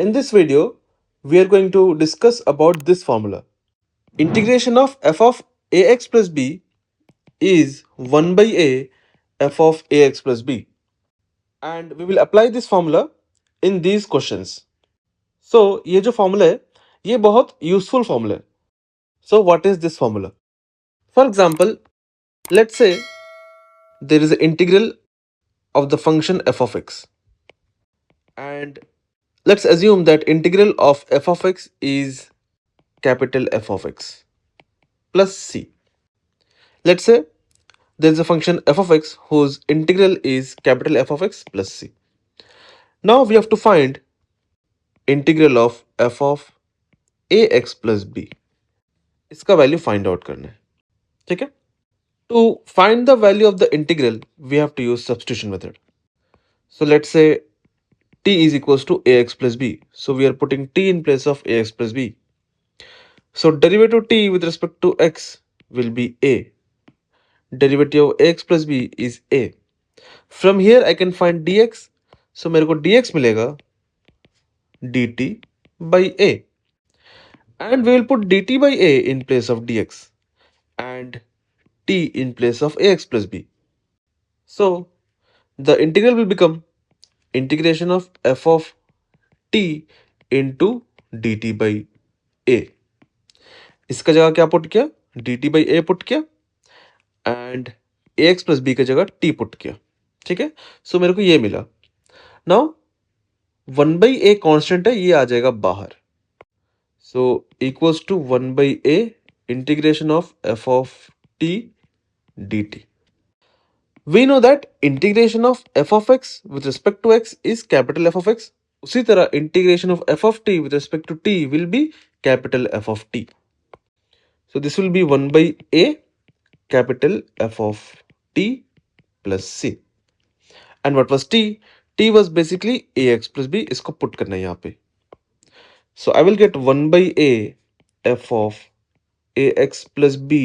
In this video, we are going to discuss about this formula. Integration of f of ax plus b is 1 by a f of ax plus b. And we will apply this formula in these questions. So, ये जो formula है, ये बहुत useful formula है. So, what is this formula? For example, let's say there is an integral of the function f of x. And let's assume that integral of f of x is capital F of x plus c. Let's say there is a function f of x whose integral is capital F of x plus c. Now we have to find integral of f of ax plus b. इसका value find out करना है. ठीक है. To find the value of the integral, we have to use substitution method. So let's say t is equals to ax plus b. So we are putting t in place of ax plus b. So derivative t with respect to x will be a. Derivative of ax plus b is a. From here I can find dx. So मेरे को dx मिलेगा dt by a. And we will put dt by a in place of dx and t in place of ax plus b. So the integral will become integration of f of t into dt by a. इसका जगह क्या put किया? dt by a put किया and ax plus b का जगह t put किया. ठीक है. सो मेरे को ये मिला. नाउ 1 by a कांस्टेंट है, ये आ जाएगा बाहर. So equals to 1 by a integration of f of t dt. We know that integration of f of x with respect to x is capital F of x. उसी तरह integration of f of t with respect to t will be capital F of t. So this will be 1 by a capital F of t plus c. And what was t? T was basically ax plus b. इसको put करना है यहाँ पे. So I will get 1 by a f of ax plus b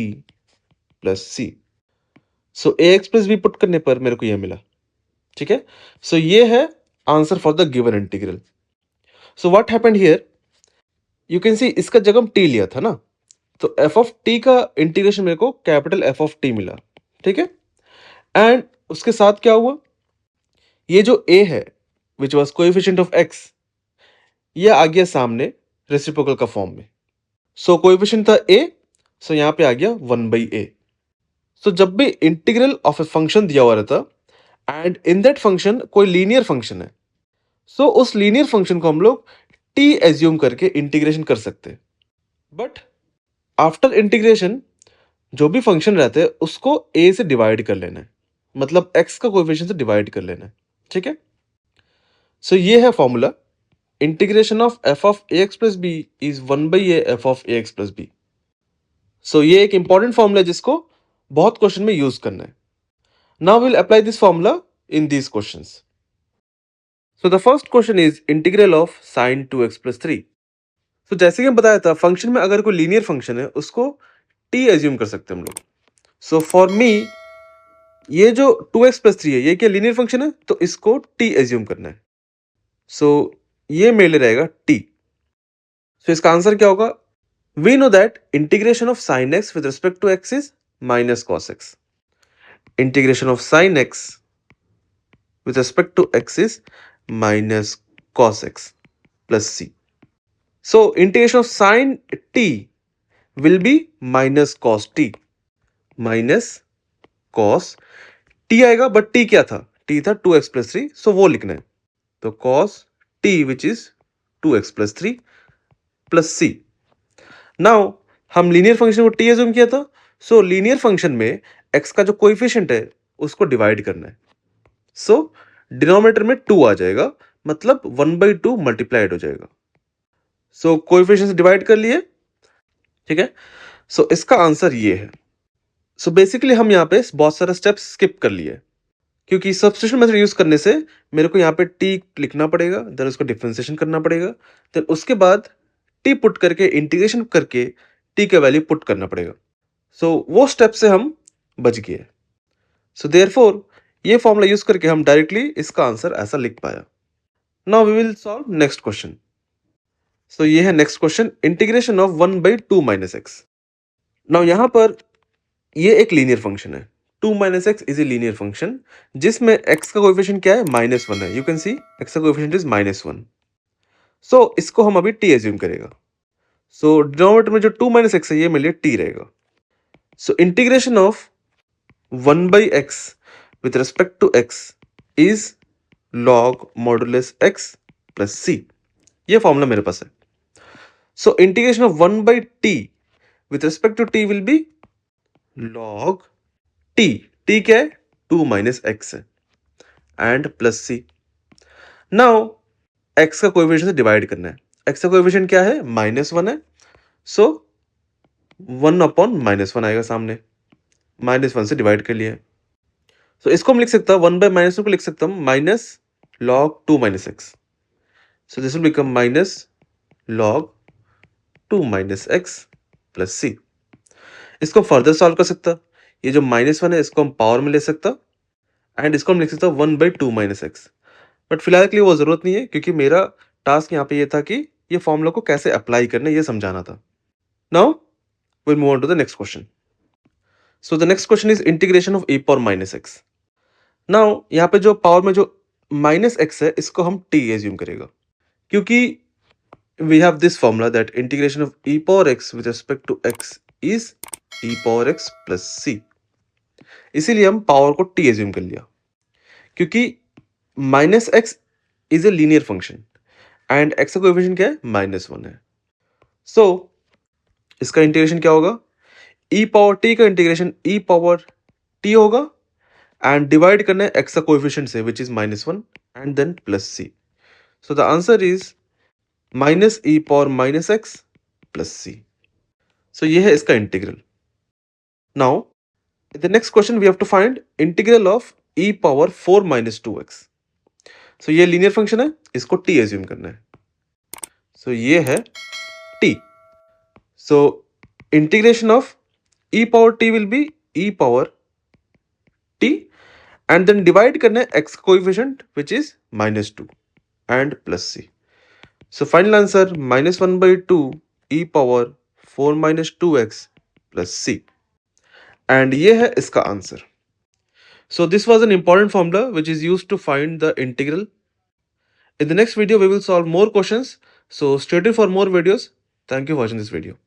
plus c. So ax plus b put करने पर मेरे को यह मिला. ठीक है. सो ये है answer for the given integral. So what happened here, you can see इसका जगह हम t लिया था ना, तो f ऑफ t का इंटीग्रेशन मेरे को कैपिटल F ऑफ t मिला. ठीक है. एंड उसके साथ क्या हुआ, ये जो a है which was coefficient of x, ये आ गया सामने रेसिप्रोकल का फॉर्म में. सो कोएफिशिएंट था a, सो यहाँ पे आ गया 1 by a. सो जब भी इंटीग्रल ऑफ ए फंक्शन दिया हुआ रहता एंड इन दैट फंक्शन कोई लीनियर फंक्शन है, सो उस लीनियर फंक्शन को हम लोग t एज्यूम करके इंटीग्रेशन कर सकते हैं. बट आफ्टर इंटीग्रेशन जो भी फंक्शन रहते हैं उसको a से डिवाइड कर लेना है, मतलब x का कोएफिशिएंट से डिवाइड कर लेना है. ठीक है. सो ये है formula. Integration of f of ax plus b is 1 by a f of ax plus b. सो ये एक इंपॉर्टेंट फॉर्मूला है जिसको बहुत क्वेश्चन में यूज करना है. Now we will apply this formula in these questions. So the first question is integral of sin 2x plus 3. So जैसे कि हम बताया था, फंक्शन में अगर कोई लीनियर फंक्शन है उसको t एज्यूम कर सकते हैं हम लोग. सो फॉर मी ये जो 2x plus 3 है ये क्या लीनियर फंक्शन है, तो इसको t एज्यूम करना है. सो ये मेरे लिए रहेगा t. सो इसका आंसर क्या होगा, we know that integration of sin x with respect to x is minus cos x. Integration of sin x with respect to x is minus cos x plus c. So integration of sin t will be minus cos t. Minus cos t आएगा, but t क्या था, t था 2x plus 3, सो वो लिखना है. तो cos t which is 2x plus 3 plus c. Now हम linear function को t एज्यूम किया था, सो लीनियर फंक्शन में x का जो कोएफिशिएंट है उसको डिवाइड करना है. सो डिनोमिनेटर में 2 आ जाएगा, मतलब 1 by 2 मल्टीप्लाइड हो जाएगा. सो कोएफिशिएंट से डिवाइड कर लिए. ठीक है. सो इसका आंसर ये है. सो बेसिकली हम यहाँ पे बहुत सारे स्टेप्स स्किप कर लिए, क्योंकि सब्स्टिट्यूशन मेथड यूज करने से मेरे को यहाँ पे t लिखना पड़ेगा, देन उसको डिफरेंशिएशन करना पड़ेगा, देन उसके बाद t पुट करके इंटीग्रेशन करके t का वैल्यू पुट करना पड़ेगा. सो वो स्टेप से हम बच गए. सो देयरफॉर ये फॉर्मूला यूज करके हम डायरेक्टली इसका आंसर ऐसा लिख पाया. Now we will solve next question. So ये है next question, integration of 1/2 minus x. Now यहां पर ये एक लीनियर फंक्शन है, 2 minus x is a linear function जिसमें x का कोएफिशिएंट क्या है, -1 है। यू कैन सी x का कोएफिशिएंट इज -1। सो इसको हम अभी t एज्यूम करेगा। सो डिनोमिनेटर में जो 2 माइनस एक्स है ये मेरे लिए t रहेगा। सो integration of 1/x with respect to x is log modulus x plus c। ये फॉर्मूला मेरे पास है। सो integration of 1/t with respect to t will be log t। t क्या है, 2 माइनस एक्स है, and plus c। Now x का coefficient से divide करना है। x का कोएफिशिएंट क्या है, -1 है। सो 1/-1 आएगा सामने, -1 से डिवाइड कर लिया। सो इसको हम लिख सकता हूं 1/-1 को लिख सकता हूं minus log 2 minus x. So this will become minus log 2 minus x plus c. इसको फर्दर सॉल्व कर सकता, ये जो -1 है इसको हम पावर में ले सकता, एंड इसको हम लिख सकता 1/2 माइनस एक्स। बट फिलहाल के लिए वो जरूरत नहीं है क्योंकि मेरा टास्क यहाँ पे ये था कि ये फॉर्मूला को कैसे अप्लाई करना है ये समझाना था। Now we'll move on to the next question. So the next question is integration of e power minus x. Now यहाँ पे जो पावर में जो माइनस एक्स है इसको हम t एज्यूम करेगा, क्योंकि we have this formula that integration of e power x with respect to x is e power x plus c। इसीलिए हम पावर को t एज्यूम कर लिया, क्योंकि minus x is a linear function and x का coefficient क्या है, -1 है। सो इसका इंटीग्रेशन क्या होगा, e पावर t का इंटीग्रेशन e पावर t होगा, एंड डिवाइड करना है x का कोएफिशिएंट से which is -1 and then plus c। So the answer is minus e power minus x plus c। सो ये है इसका integral. Now the next question we have to find integral of e power 4 minus 2x। सो ये linear function है, इसको t assume करना है। सो ये है t। So integration of e power t will be e power t and then divide करना है x coefficient which is -2 and plus c। So final answer -1/2 e power 4 minus 2x plus c, and ये है इसका आंसर। So this was an important formula which is used to find the integral. In the next video we will solve more questions, so stay tuned for more videos. Thank you for watching this video.